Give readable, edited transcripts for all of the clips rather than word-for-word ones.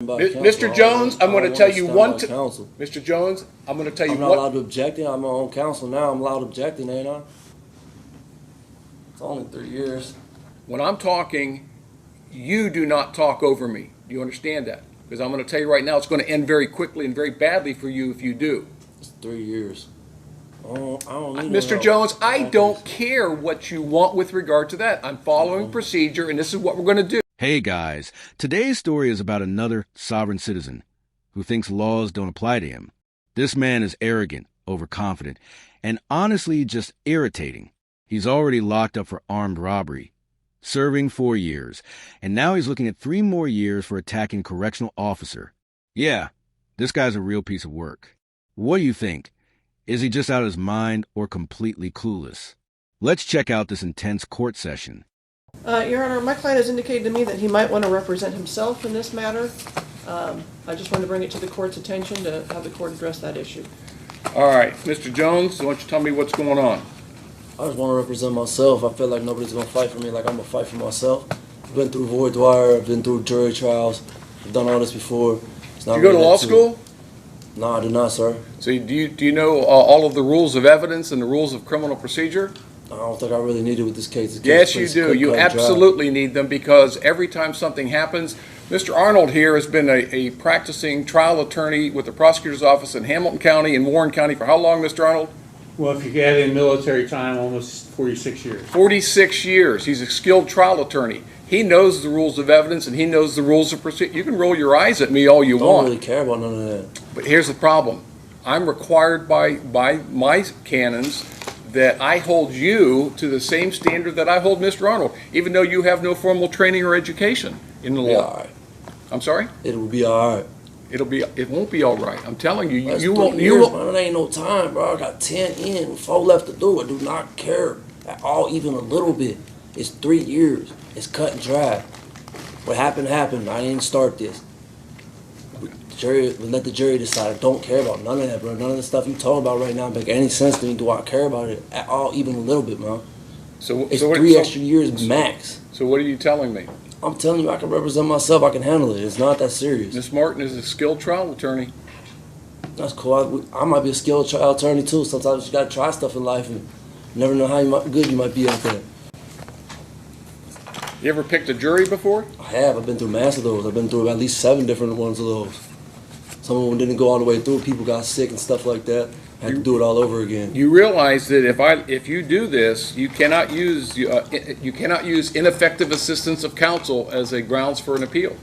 Mr. Jones, I'm going to tell you one thing. Mr. Jones, I'm going to tell you I'm not allowed to object. I'm my own counsel now. I'm allowed to object, ain't I? It's only 3 years. When I'm talking, you do not talk over me. Do you understand that? Because I'm going to tell you right now, it's going to end very quickly and very badly for you if you do. It's 3 years. I don't need Mr. Jones, I don't care what you want with regard to that. I'm following procedure, and this is what we're going to do. Hey guys, today's story is about another sovereign citizen who thinks laws don't apply to him. This man is arrogant, overconfident, and honestly just irritating. He's already locked up for armed robbery, serving 4 years, and now he's looking at 3 more years for attacking a correctional officer. Yeah, this guy's a real piece of work. What do you think? Is he just out of his mind or completely clueless? Let's check out this intense court session. Your Honor, my client has indicated to me that he might want to represent himself in this matter. I just wanted to bring it to the court's attention to have the court address that issue. All right, Mr. Jones, why don't you tell me what's going on? I just want to represent myself. I feel like nobody's going to fight for me like I'm going to fight for myself. I've been through voir dire. I've been through jury trials. I've done all this before. Did you go to law school? No, I did not, sir. So do you know all of the rules of evidence and the rules of criminal procedure? I don't think I really need it with this case. Yes, you do. You absolutely need them, because every time something happens, Mr. Arnold here has been a practicing trial attorney with the prosecutor's office in Hamilton County and Warren County for how long, Mr. Arnold? Well, if you add in military time, almost 46 years. 46 years. He's a skilled trial attorney. He knows the rules of evidence and he knows the rules of procedure. You can roll your eyes at me all you want. I don't really care about none of that. But here's the problem. I'm required by my canons that I hold you to the same standard that I hold Mr. Arnold, even though you have no formal training or education in the law. All right. I'm sorry? It will be all right. It won't be all right. I'm telling you, That's you 3 won't. years, man. It ain't no time, bro. I got 10 in, 4 left to do. I do not care at all, even a little bit. It's 3 years. It's cut and dry. What happened, happened. I didn't start this. Let the jury decide. I don't care about none of that, bro. None of the stuff you talking about right now make any sense to me. Do I care about it at all, even a little bit, man? It's 3 extra years max. So what are you telling me? I'm telling you, I can represent myself. I can handle it. It's not that serious. Ms. Martin is a skilled trial attorney. That's cool. I might be a skilled trial attorney too. Sometimes you gotta try stuff in life and you never know how good you might be at that. You ever picked a jury before? I have. I've been through mass of those. I've been through at least 7 different ones of those. Some of them didn't go all the way through. People got sick and stuff like that. I had to do it all over again. You realize that if you do this, you cannot use ineffective assistance of counsel as a grounds for an appeal.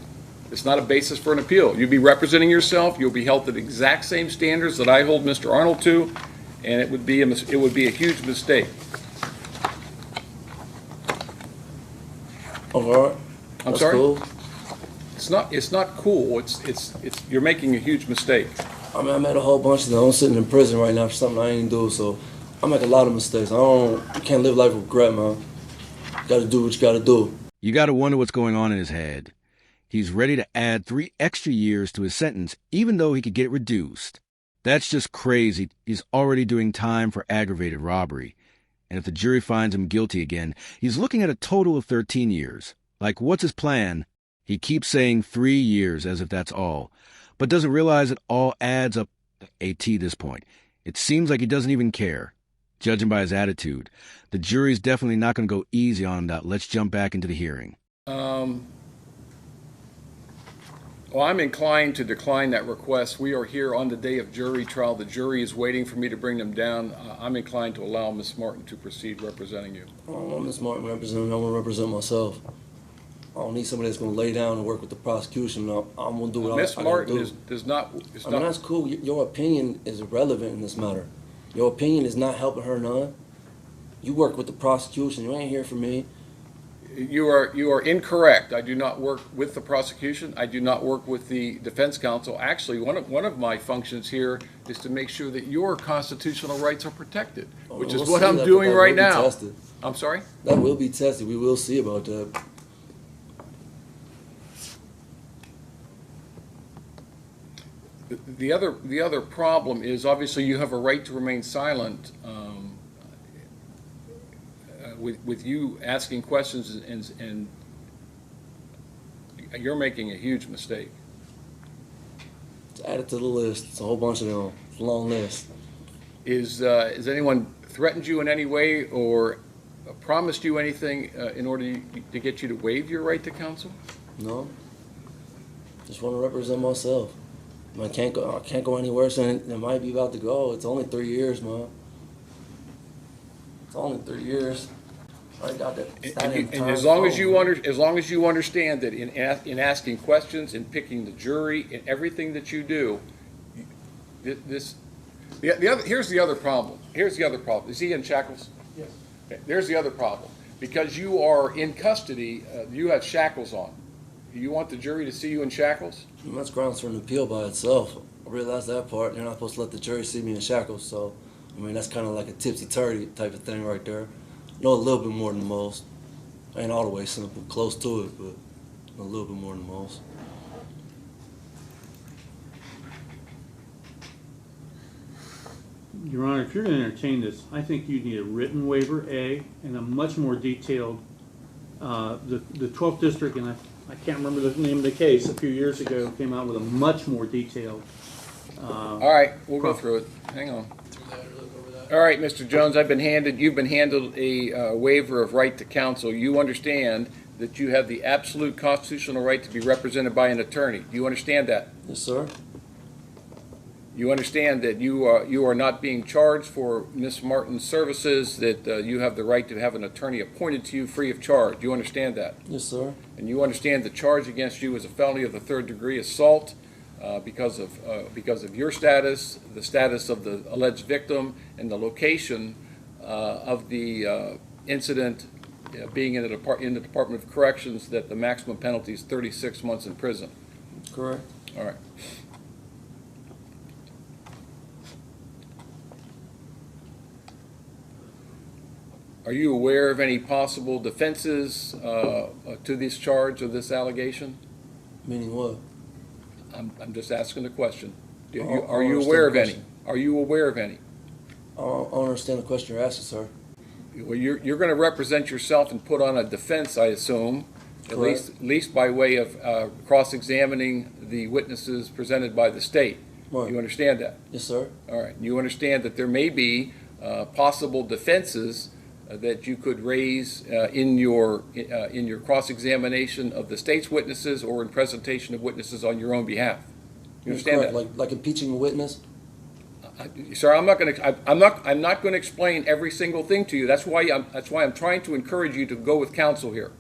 It's not a basis for an appeal. You'll be representing yourself. You'll be held to the exact same standards that I hold Mr. Arnold to, and it would be a huge mistake. All right. I'm sorry? Cool. It's not cool. You're making a huge mistake. I mean, I made a whole bunch of them. I'm sitting in prison right now for something I ain't do, so I make a lot of mistakes. You can't live life with regret, man. You gotta do what you gotta do. You gotta wonder what's going on in his head. He's ready to add 3 extra years to his sentence, even though he could get it reduced. That's just crazy. He's already doing time for aggravated robbery. And if the jury finds him guilty again, he's looking at a total of 13 years. Like, what's his plan? He keeps saying 3 years as if that's all, but doesn't realize it all adds up at this point. It seems like he doesn't even care. Judging by his attitude, the jury's definitely not going to go easy on him. Let's jump back into the hearing. Well, I'm inclined to decline that request. We are here on the day of jury trial. The jury is waiting for me to bring them down. I'm inclined to allow Ms. Martin to proceed representing you. I don't want Ms. Martin representing me. I want to represent myself. I don't need somebody that's going to lay down and work with the prosecution. I'm going to do what I got to do. Ms. Martin does not... I mean, that's cool. Your opinion is irrelevant in this matter. Your opinion is not helping her none. You work with the prosecution. You ain't here for me. You are incorrect. I do not work with the prosecution. I do not work with the defense counsel. Actually, one of my functions here is to make sure that your constitutional rights are protected, which is what I'm doing right now. I'm sorry? That will be tested. We will see about that. The other problem is, obviously you have a right to remain silent with you asking questions, and you're making a huge mistake. Just add it to the list. It's a whole bunch of them. It's a long list. Has anyone threatened you in any way or promised you anything in order to get you to waive your right to counsel? No. Just want to represent myself. Man, I can't go any worse than it might be about to go. It's only 3 years, man. It's only 3 years. I got that. And as long as you understand that in asking questions, in picking the jury, in everything that you do, here's the other problem. Here's the other problem. Is he in shackles? Yes. Okay, there's the other problem. Because you are in custody, you have shackles on. You want the jury to see you in shackles? That's grounds for an appeal by itself. I realize that part. They're not supposed to let the jury see me in shackles, so I mean that's kind of like a tipsy-turvy type of thing right there. Know a little bit more than most. Ain't all the way simple, close to it, but a little bit more than most. Your Honor, if you're going to entertain this, I think you need a written waiver, A, and a much more detailed, the 12th District, and I can't remember the name of the case, a few years ago, came out with a much more detailed. All right, we'll go through it. Hang on. All right, Mr. Jones, you've been handed a waiver of right to counsel. You understand that you have the absolute constitutional right to be represented by an attorney. Do you understand that? Yes, sir. You understand that you are not being charged for Ms. Martin's services, that you have the right to have an attorney appointed to you free of charge. Do you understand that? Yes, sir. And you understand the charge against you is a felony of the 3rd degree assault because of your status, the status of the alleged victim, and the location of the incident being in the Department of Corrections, that the maximum penalty is 36 months in prison. Correct. All right. Are you aware of any possible defenses to this charge or this allegation? Meaning what? I'm just asking the question. I Are you understand aware the of any? question. Are you aware of any? I don't understand the question you're asking, sir. Well, you're going to represent yourself and put on a defense, I assume, at Correct. least by way of cross-examining the witnesses presented by the state. Right. You understand that? Yes, sir. All right. You understand that there may be possible defenses that you could raise in your cross-examination of the state's witnesses or in presentation of witnesses on your own behalf. You understand Correct. that? Like impeaching a witness? Sir, I'm not going to explain every single thing to you. That's why I'm trying to encourage you to go with counsel here.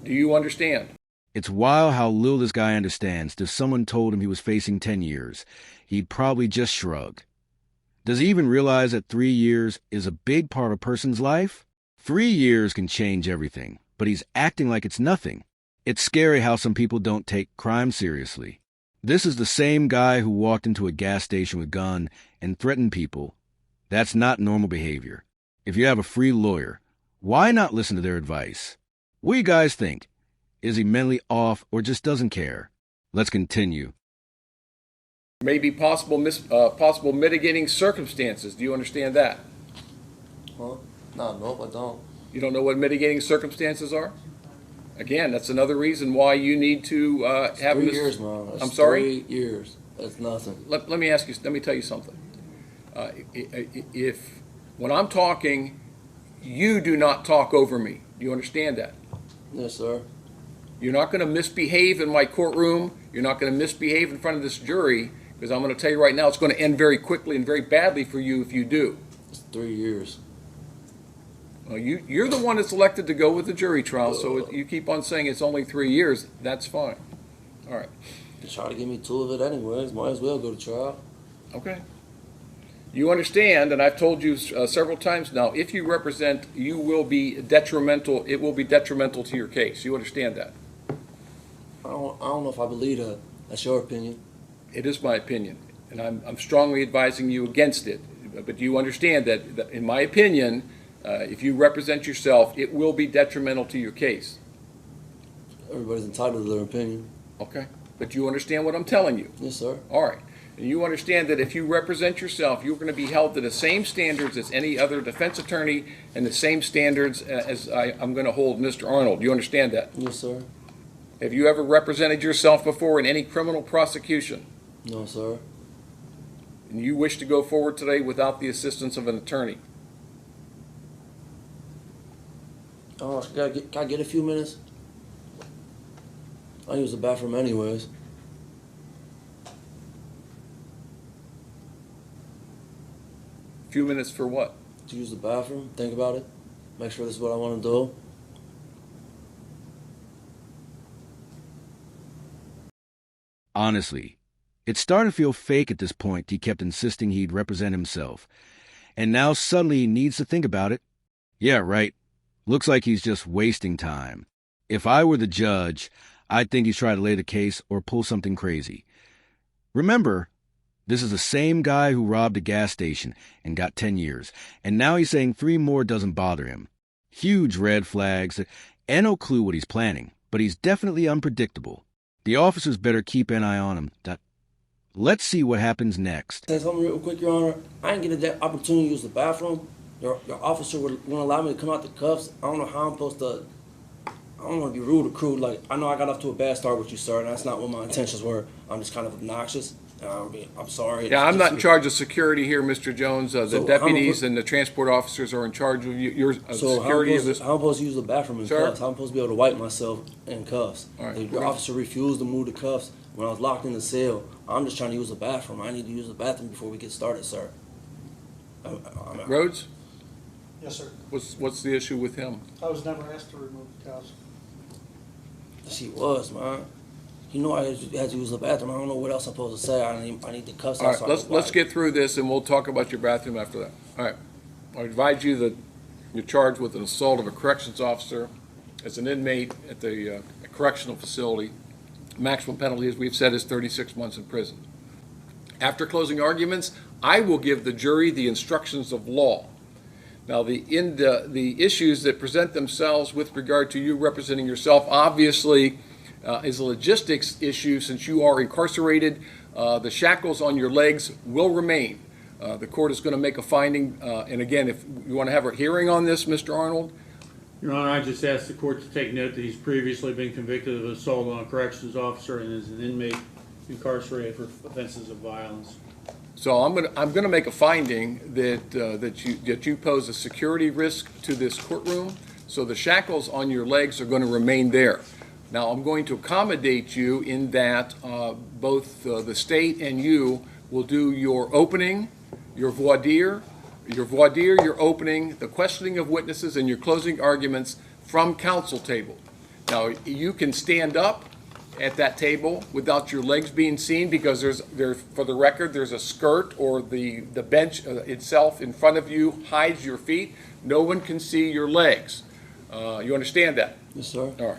Do you understand? It's wild how little this guy understands. If someone told him he was facing 10 years, he'd probably just shrug. Does he even realize that 3 years is a big part of a person's life? 3 years can change everything, but he's acting like it's nothing. It's scary how some people don't take crime seriously. This is the same guy who walked into a gas station with a gun and threatened people. That's not normal behavior. If you have a free lawyer, why not listen to their advice? What do you guys think? Is he mentally off or just doesn't care? Let's continue. Maybe possible mitigating circumstances. Do you understand that? Huh? Nope, I don't. You don't know what mitigating circumstances are? Again, that's another reason why you need to have 3 years, man. That's I'm sorry? 3 years. That's nothing. Let me tell you something. If when I'm talking, you do not talk over me. Do you understand that? Yes, sir. You're not going to misbehave in my courtroom. You're not going to misbehave in front of this jury, because I'm going to tell you right now, it's going to end very quickly and very badly for you if you do. It's 3 years. Well, you're the one that's elected to go with the jury trial, so you keep on saying it's only 3 years. That's fine. All right. They try to give me 2 of it anyways. Might as well go to trial. Okay. You understand, and I've told you several times now, if you represent, you will be detrimental. It will be detrimental to your case. You understand that? I don't know if I believe that. That's your opinion. It is my opinion, and I'm strongly advising you against it. But you understand that in my opinion, if you represent yourself, it will be detrimental to your case. Everybody's entitled to their opinion. Okay? But you understand what I'm telling you. Yes, sir. All right. And you understand that if you represent yourself, you're going to be held to the same standards as any other defense attorney and the same standards as I'm going to hold Mr. Arnold. Do you understand that? Yes, sir. Have you ever represented yourself before in any criminal prosecution? No, sir. And you wish to go forward today without the assistance of an attorney? Oh, can I get a few minutes? I use the bathroom anyways. A few minutes for what? To use the bathroom, think about it, make sure this is what I want to do. Honestly, it started to feel fake at this point. He kept insisting he'd represent himself. And now suddenly he needs to think about it. Yeah, right. Looks like he's just wasting time. If I were the judge, I'd think he's trying to lay the case or pull something crazy. Remember, this is the same guy who robbed a gas station and got 10 years. And now he's saying 3 more doesn't bother him. Huge red flags and no clue what he's planning. But he's definitely unpredictable. The officers better keep an eye on him. Let's see what happens next. Say something real quick, Your Honor. I ain't getting that opportunity to use the bathroom. Your officer won't allow me to come out the cuffs. I don't know how I'm supposed to. I don't want to be rude or crude. Like, I know I got off to a bad start with you, sir, and that's not what my intentions were. I'm just kind of obnoxious. I'm sorry. Yeah, I'm not in charge of security here, Mr. Jones. The So deputies and the transport officers are in charge of your So security of this. how I'm supposed to use the bathroom in Sir? cuffs? How I'm supposed to be able to wipe myself in cuffs? All right. If your officer refused to move the cuffs when I was locked in the cell, I'm just trying to use the bathroom. I need to use the bathroom before we get started, sir. Rhodes, Yes, sir. what's the issue with him? I was never asked to remove the cuffs. She was, man. You know I had to use the bathroom. I don't know what else I'm supposed to say. I need the cuffs. All right, out so I can let's wipe. get through this and we'll talk about your bathroom after that. All right. I advise you that you're charged with an assault of a corrections officer as an inmate at the correctional facility. Maximum penalty, as we've said, is 36 months in prison. After closing arguments, I will give the jury the instructions of law. Now, the issues that present themselves with regard to you representing yourself, obviously, is a logistics issue. Since you are incarcerated, the shackles on your legs will remain. The court is going to make a finding, and again, if you want to have a hearing on this, Mr. Arnold. Your Honor, I just asked the court to take note that he's previously been convicted of assault on a corrections officer and is an inmate incarcerated for offenses of violence. So I'm going to make a finding that you pose a security risk to this courtroom. So the shackles on your legs are going to remain there. Now I'm going to accommodate you in that both the state and you will do your opening, your voir dire, your opening, the questioning of witnesses, and your closing arguments from counsel table. Now you can stand up at that table without your legs being seen because for the record, there's a skirt or the bench itself in front of you hides your feet. No one can see your legs. You understand that? Yes, sir. All right.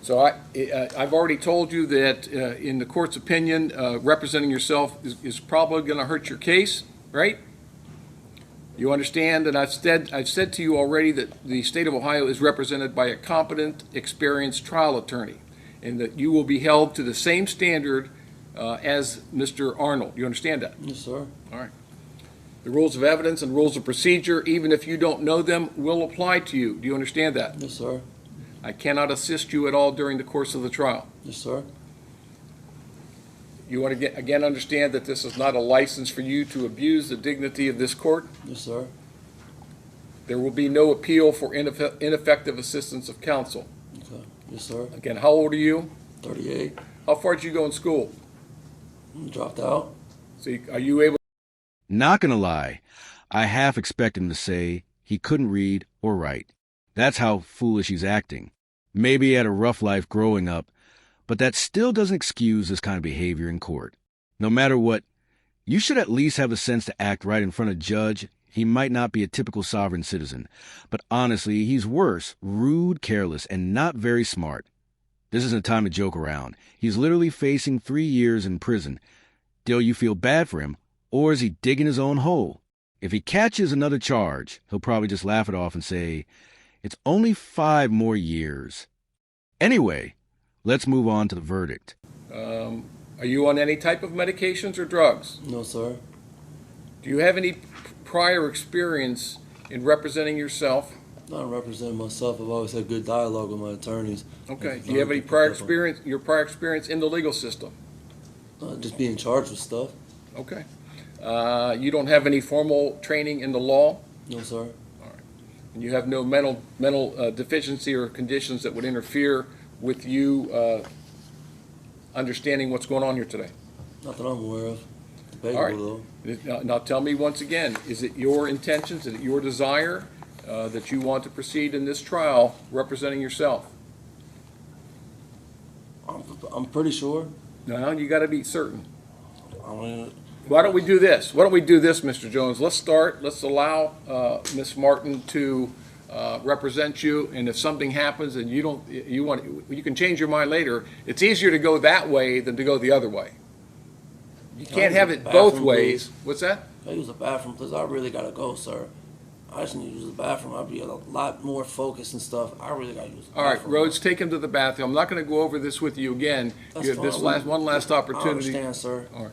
So I've already told you that in the court's opinion, representing yourself is probably going to hurt your case, right? You understand that I've said to you already that the state of Ohio is represented by a competent, experienced trial attorney, and that you will be held to the same standard as Mr. Arnold. You understand that? Yes, sir. All right. The rules of evidence and rules of procedure, even if you don't know them, will apply to you. Do you understand that? Yes, sir. I cannot assist you at all during the course of the trial. Yes, sir. You want to again understand that this is not a license for you to abuse the dignity of this court. Yes, sir. There will be no appeal for ineffective assistance of counsel. Okay. Yes, sir. Again, how old are you? 38. How far did you go in school? Dropped out. So are you able? Not gonna lie, I half expect him to say he couldn't read or write. That's how foolish he's acting. Maybe he had a rough life growing up, but that still doesn't excuse this kind of behavior in court. No matter what, you should at least have the sense to act right in front of a judge. He might not be a typical sovereign citizen, but honestly, he's worse, rude, careless, and not very smart. This isn't a time to joke around. He's literally facing 3 years in prison. Do you feel bad for him, or is he digging his own hole? If he catches another charge, he'll probably just laugh it off and say, "It's only 5 more years." Anyway, let's move on to the verdict. Are you on any type of medications or drugs? No, sir. Do you have any prior experience in representing yourself Not representing myself. I've always had good dialogue with my attorneys. Okay. Do you have any prior experience, your prior experience in the legal system? Just being charged with stuff. Okay. You don't have any formal training in the law? No, sir. And you have no mental deficiency or conditions that would interfere with you understanding what's going on here today? Not that I'm aware of. All right. Debatable, Now tell me once again, is it your intentions, is it your desire that you want to proceed in this trial representing yourself? though. I'm pretty sure. No, you got to be certain. I mean, Why don't we do this? Why don't we do this, Mr. Jones? Let's allow Ms. Martin to represent you, and if something happens and you can change your mind later. It's easier to go that way than to go the other way. You can't have it both ways. What's that? I use the bathroom, please. I really gotta go, sir. I just need to use the bathroom. I'd be a lot more focused and stuff. I really gotta use the bathroom. All right, Rhodes, take him to the bathroom. I'm not going to go over this with you again. That's You have this fine. one last I opportunity. understand, sir. All right.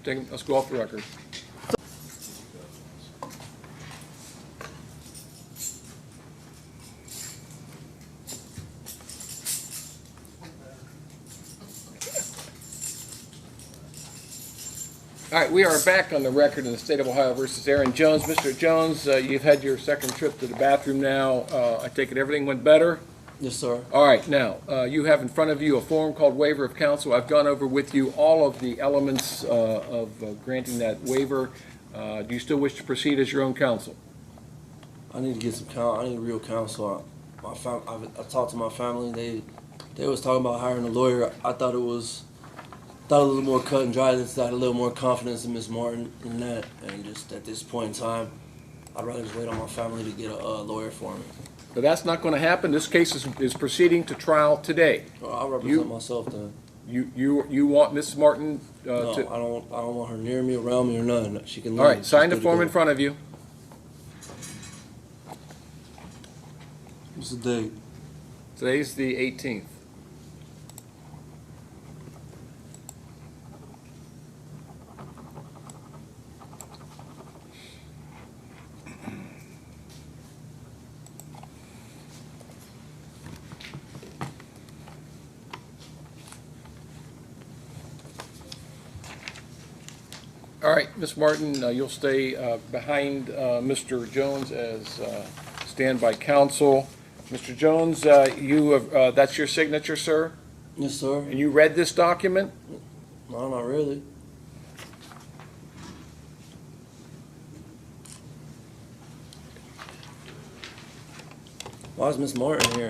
Take him, let's go off the record. All right, we are back on the record in the state of Ohio versus Aaron Jones. Mr. Jones, you've had your second trip to the bathroom now. I take it everything went better? Yes, sir. All right, now, you have in front of you a form called waiver of counsel. I've gone over with you all of the elements of granting that waiver. Do you still wish to proceed as your own counsel? I need to get some I need real counsel. I talked to my family. They was talking about hiring a lawyer. I thought it was a little more cut and dry. I had a little more confidence in Miss Martin in that. And just at this point in time, I'd rather just wait on my family to get a lawyer for me. But that's not going to happen. This case is proceeding to trial today. Well, I'll represent myself then. You want Mrs. Martin No, to... I don't want her near me, around me, or nothing. She can leave. All right, She's sign the good to form go. in front of you. What's the date? Today's the 18th. All right, Ms. Martin, you'll stay behind Mr. Jones as standby counsel. Mr. Jones, you have, that's your signature, sir? Yes, sir. And you read this document? No, not really. Why is Miss Martin here?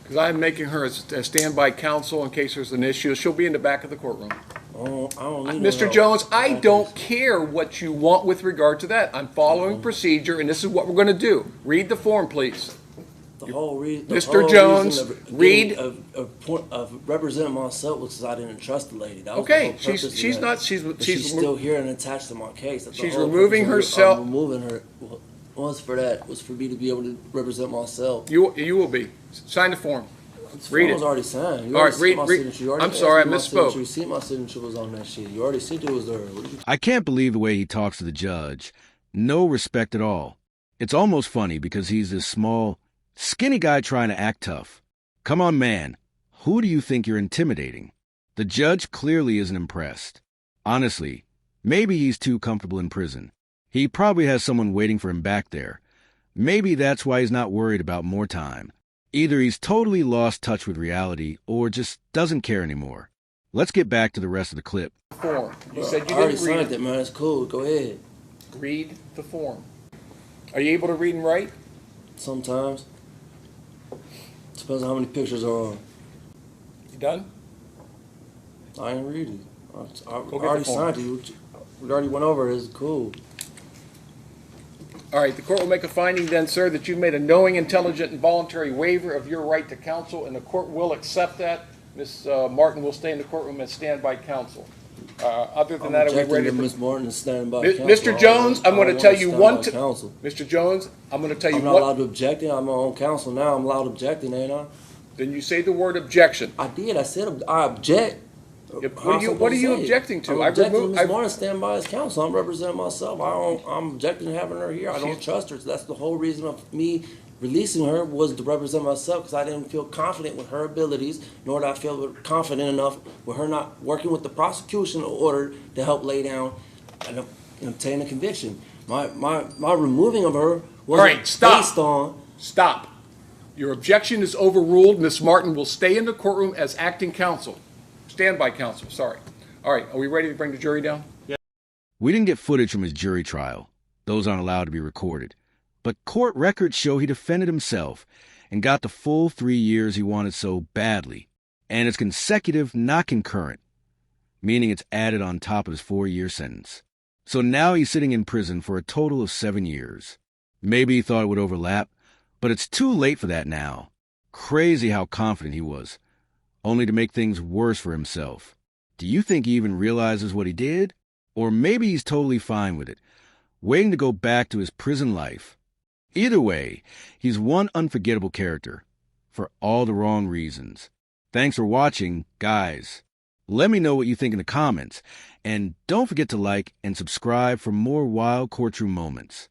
Because I'm making her a standby counsel in case there's an issue. She'll be in the back of the courtroom. I don't need no Mr. help. Jones, I don't care what you want with regard to that. I'm following procedure, and this is what we're going to do. Read the form, please. The whole reason, Mr. Jones, read- of representing myself was because I didn't trust the lady. That was Okay, the whole purpose of she's that. not, But she's still here and attached to my case. That's the She's whole removing purpose of herself- removing her was for that. Was for me to be able to represent myself. you will be. Sign the form. This Read form it. was already signed. You All already right, read- seen my read- signature. You already I'm asked sorry, I me my misspoke. signature. You see my signature was on that shit. You already seen it was there. What did you I can't believe the way he talks to the judge. No respect at all. It's almost funny because he's this small, skinny guy trying to act tough. Come on, man. Who do you think you're intimidating? The judge clearly isn't impressed. Honestly, maybe he's too comfortable in prison. He probably has someone waiting for him back there. Maybe that's why he's not worried about more time. Either he's totally lost touch with reality or just doesn't care anymore. Let's get back to the rest of the clip. Form. You said you I already didn't read signed it. it, man. It's cool. Go ahead. Read the form. Are you able to read and write? Sometimes. Depends on how many pictures are on. You done? I ain't read it. I get the already form. signed it. We already went over it. It's cool. All right, the court will make a finding then, sir, that you've made a knowing, intelligent, and voluntary waiver of your right to counsel, and the court will accept that. Ms. Martin will stay in the courtroom as standby counsel. Other than I'm that, are we objecting ready to to... Miss Martin standing by Mi- counsel. Mr. Jones, I'm going to tell you one... Counsel. Mr. Jones, I'm going to tell you I'm not allowed what... to object. I'm my own counsel now. I'm allowed objecting, ain't I? Then you say the word objection. I did. I said I object. What are you objecting to? I'm I've objecting to removed- Ms. I've- Martin stand by as counsel. I'm representing myself. I'm objecting to having her here. I don't trust her. So that's the whole reason of me releasing her, was to represent myself, because I didn't feel confident with her abilities, nor did I feel confident enough with her not working with the prosecution in order to help lay down and obtain a conviction. My removing of her All right, wasn't stop. based on. Stop. Your objection is overruled. Ms. Martin will stay in the courtroom as acting counsel. Standby counsel, sorry. All right, are we ready to bring the jury down? We didn't get footage from his jury trial. Those aren't allowed to be recorded. But court records show he defended himself and got the full 3 years he wanted so badly. And it's consecutive, not concurrent, meaning it's added on top of his 4-year sentence. So now he's sitting in prison for a total of 7 years. Maybe he thought it would overlap, but it's too late for that now. Crazy how confident he was, only to make things worse for himself. Do you think he even realizes what he did? Or maybe he's totally fine with it, waiting to go back to his prison life. Either way, he's one unforgettable character, for all the wrong reasons. Thanks for watching, guys. Let me know what you think in the comments, and don't forget to like and subscribe for more wild courtroom moments.